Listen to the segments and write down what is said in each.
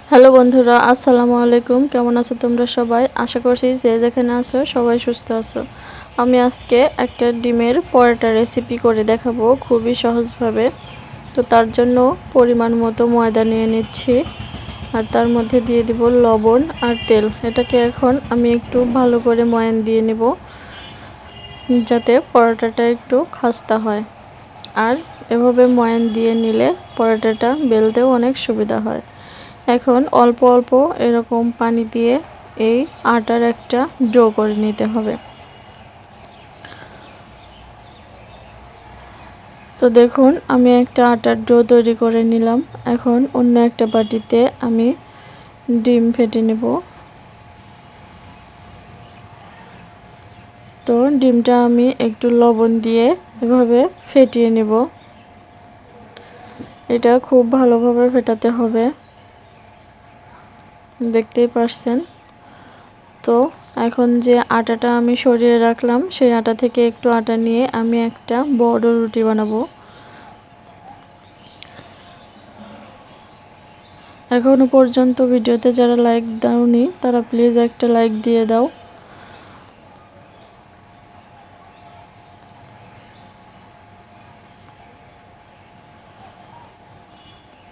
Hello বন্ধুরা, আসসালামু আলাইকুম। কেমন আছো তোমরা সবাই? আশা করছি যে যেখানে আছো সবাই সুস্থ আছো। আমি আজকে একটা ডিমের পরোটা রেসিপি করে দেখাবো খুবই সহজভাবে। তো তার জন্য পরিমাণ মতো ময়দা নিয়ে নিচ্ছি, আর তার মধ্যে দিয়ে দিব লবণ আর তেল। এটাকে এখন আমি একটু ভালো করে ময়ান দিয়ে নেব, যাতে পরোটাটা একটু খাস্তা হয়। আর এভাবে ময়ান দিয়ে নিলে পরোটাটা বেলতেও অনেক সুবিধা হয়। এখন অল্প অল্প এরকম পানি দিয়ে এই আটার একটা ডো করে নিতে হবে। তো দেখুন, আমি একটা আটার ডো তৈরি করে নিলাম। এখন অন্য একটা বাটিতে আমি ডিম ফেটে নেব। তো ডিমটা আমি একটু লবণ দিয়ে এভাবে ফেটিয়ে নেব। এটা খুব ভালোভাবে ফেটাতে হবে, দেখতেই পারছেন। তো এখন যে আটাটা আমি সরিয়ে রাখলাম, সেই আটা থেকে একটু আটা নিয়ে আমি একটা বড় রুটি বানাবো। এখনো পর্যন্ত ভিডিওতে যারা লাইক দাওনি তারা প্লিজ একটা লাইক দিয়ে দাও।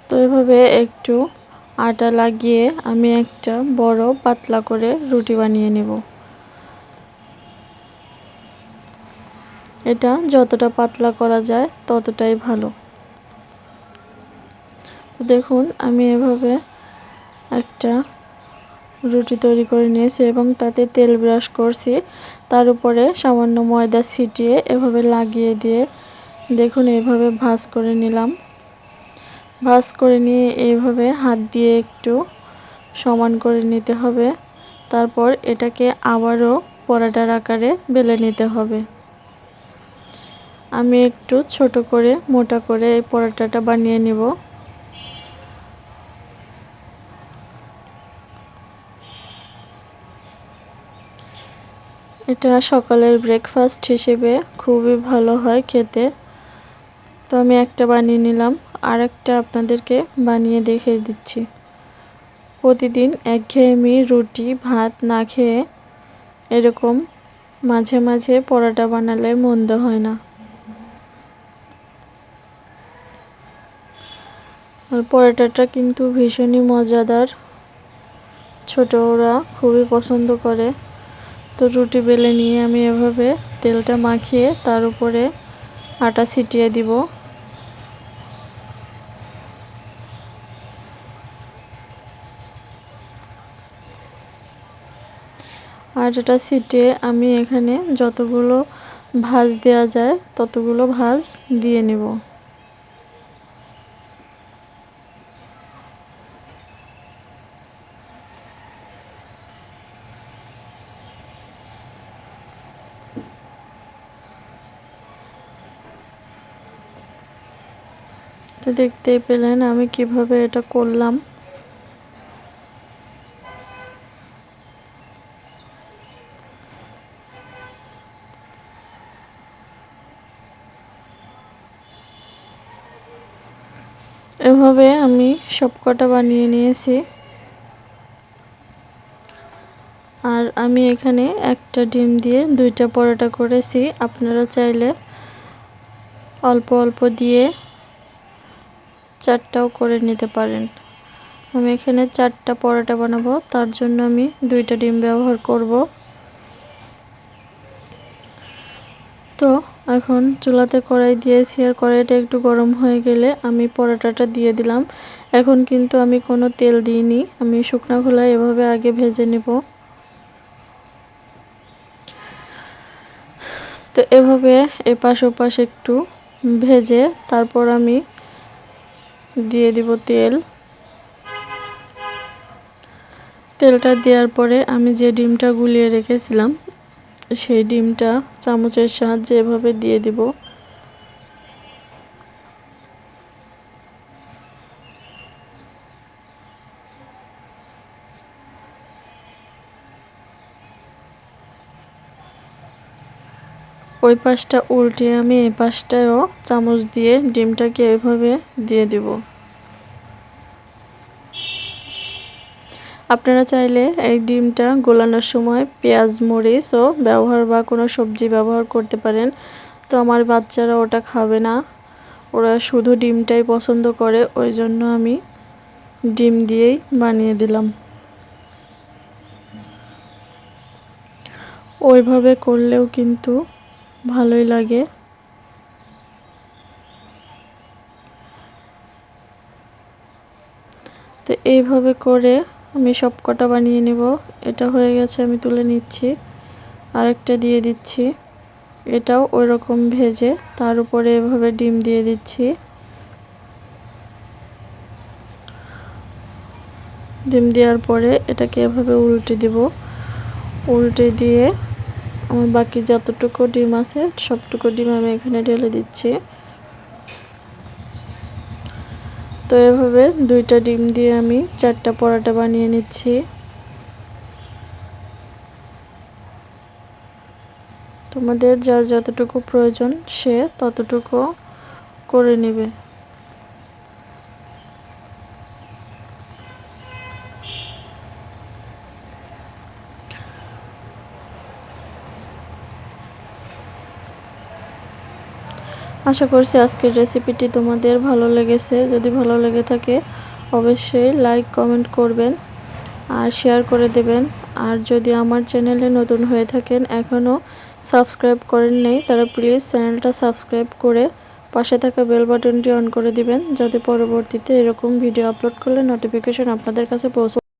তো এভাবে একটু আটা লাগিয়ে আমি একটা বড় পাতলা করে রুটি বানিয়ে নেব। এটা যতটা পাতলা করা যায় ততটাই ভালো। তো দেখুন, আমি এভাবে একটা রুটি তৈরি করে নিয়েছি এবং তাতে তেল ব্রাশ করছি। তার উপরে সামান্য ময়দা ছিটিয়ে এভাবে লাগিয়ে দিয়ে দেখুন এইভাবে ভাঁজ করে নিলাম। ভাঁজ করে নিয়ে এইভাবে হাত দিয়ে একটু সমান করে নিতে হবে। তারপর এটাকে আবারও পরোটার আকারে বেলে নিতে হবে। আমি একটু ছোট করে মোটা করে এই পরোটাটা বানিয়ে নিব। এটা সকালের ব্রেকফাস্ট হিসেবে খুবই ভালো হয় খেতে। তো আমি একটা বানিয়ে নিলাম, আর একটা আপনাদেরকে বানিয়ে দেখিয়ে দিচ্ছি। প্রতিদিন একঘেয়েমি রুটি ভাত না খেয়ে এরকম মাঝে মাঝে পরোটা বানালে মন্দ হয় না। আর পরোটাটা কিন্তু ভীষণই মজাদার, ছোটরা খুবই পছন্দ করে। তো রুটি বেলে নিয়ে আমি এভাবে তেলটা মাখিয়ে তার উপরে আটা ছিটিয়ে দিব। আটাটা ছিটিয়ে আমি এখানে যতগুলো ভাঁজ দেওয়া যায় ততগুলো ভাঁজ দিয়ে নেব। তো দেখতেই পেলেন আমি কিভাবে এটা করলাম। এভাবে আমি সবকটা বানিয়ে নিয়েছি। আর আমি এখানে একটা ডিম দিয়ে দুইটা পরোটা করেছি। আপনারা চাইলে অল্প অল্প দিয়ে চারটাও করে নিতে পারেন। আমি এখানে চারটা পরোটা বানাবো, তার জন্য আমি দুইটা ডিম ব্যবহার করব। তো এখন চুলাতে কড়াই দিয়েছি, আর কড়াইটা একটু গরম হয়ে গেলে আমি পরোটাটা দিয়ে দিলাম। এখন কিন্তু আমি কোনো তেল দিইনি, আমি শুকনো খোলায় এভাবে আগে ভেজে নেব। তো এভাবে এপাশ ওপাশ একটু ভেজে তারপর আমি দিয়ে দিব তেল। তেলটা দেওয়ার পরে আমি যে ডিমটা গুলিয়ে রেখেছিলাম সেই ডিমটা চামচের সাহায্যে এভাবে দিয়ে দিব। ওই পাশটা উল্টে আমি এই পাশটায়ও চামচ দিয়ে ডিমটাকে এভাবে দিয়ে দিব। আপনারা চাইলে এই ডিমটা গোলানোর সময় পেঁয়াজ মরিচও ব্যবহার বা কোনো সবজি ব্যবহার করতে পারেন। তো আমার বাচ্চারা ওটা খাবে না, ওরা শুধু ডিমটাই পছন্দ করে, ওই জন্য আমি ডিম দিয়েই বানিয়ে দিলাম। ওইভাবে করলেও কিন্তু ভালোই লাগে। তো এইভাবে করে আমি সব কটা বানিয়ে নেব। এটা হয়ে গেছে, আমি তুলে নিচ্ছি। আরেকটা দিয়ে দিচ্ছি, এটাও ওই রকম ভেজে তার উপরে এভাবে ডিম দিয়ে দিচ্ছি। ডিম দেওয়ার পরে এটাকে এভাবে উল্টে দিব। উল্টে দিয়ে আমার বাকি যতটুকু ডিম আছে সবটুকু ডিম আমি এখানে ঢেলে দিচ্ছি। তো এভাবে 2টা ডিম দিয়ে আমি 4টা পরোটা বানিয়ে নিচ্ছি। তোমাদের যার যতটুকু প্রয়োজন সে ততটুকু করে নেবে। আশা করছি আজকের রেসিপিটি তোমাদের ভালো লেগেছে। যদি ভালো লেগে থাকে অবশ্যই লাইক কমেন্ট করবেন আর শেয়ার করে দেবেন। আর যদি আমার চ্যানেলে নতুন হয়ে থাকেন, এখনও সাবস্ক্রাইব করেন নাই, তারা প্লিজ চ্যানেলটা সাবস্ক্রাইব করে পাশে থাকা বেল বাটনটি অন করে দিবেন, যাতে পরবর্তীতে এরকম ভিডিও আপলোড করলে নোটিফিকেশন আপনাদের কাছে পৌঁছে।